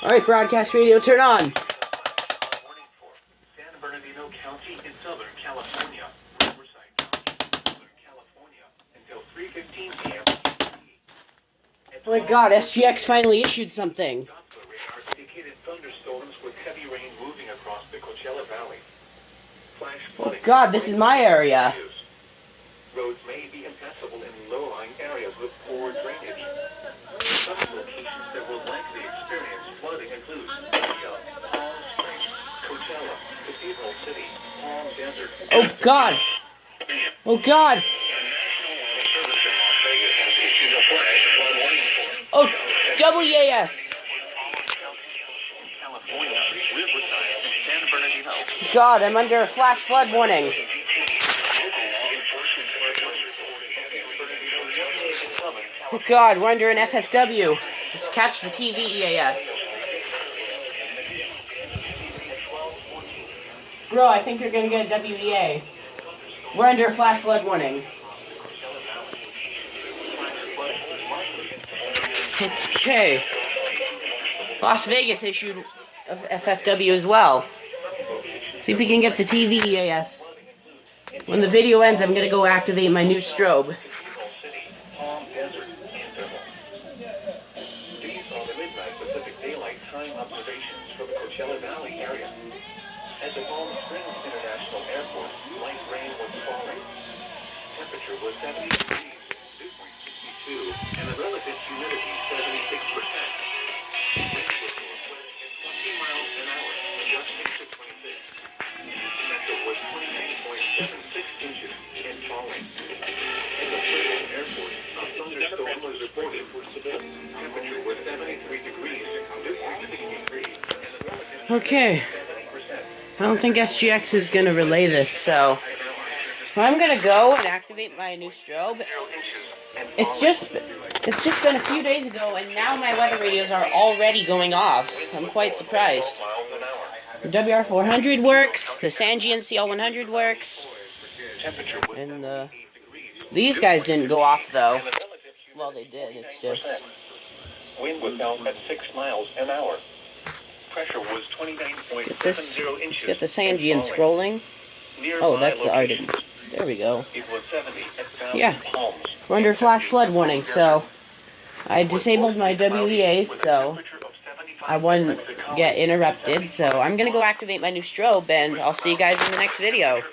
Alright, broadcast radio, turn on. San Bernardino County in Southern California. Riverside County, Southern California, until 3:15 p.m. Oh my god, SGX finally issued something. Doppler radar indicated thunderstorms with heavy rain moving across the Coachella Valley. Flash Oh flooding. god, this is my area. Roads may be impassable in low-lying areas with poor drainage. Some locations that will likely experience flooding include Palm Springs, Coachella, Cathedral City, Palm Desert. Oh god. Oh god. Oh, EAS. God, I'm under a flash flood warning. Oh god, we're under an FFW. Let's catch the TV EAS. Bro, I think you're gonna get a WEA. We're under a flash flood warning. Okay. Las Vegas issued a FFW as well. See if we can get the TV EAS. When the video ends, I'm gonna go activate my new strobe. These are the midnight Pacific Daylight Time observations for the Coachella Valley area. At the Palm Springs International Airport, light rain was falling. Temperature was 70 degrees, dew point 62, and the relative humidity 76%. Wind was northwest at 20 miles an hour, adjusting to 26. Pressure was 29.76 inches and falling. At the Fresno Airport, a thunderstorm was reported. Temperature was 73 degrees, dew point 63, and the relative Okay. I don't think SGX is gonna relay this, so I'm gonna go and activate my new strobe. It's just been a few days ago, and now my weather radios are already going off. I'm quite surprised. The WR400 works, the Sangean CL100 works, and these guys didn't go off though. Well, they did. It's just wind was down at 6 miles an hour. Pressure was 29.70 inches. let's get the Sangean scrolling. Oh, that's the Arden. There we go. It was 70 at Valley Yeah. Palms. We're under flash flood warning, so I disabled my WEAs, so I wouldn't get interrupted. So I'm gonna go activate my new strobe, and I'll see you guys in the next video.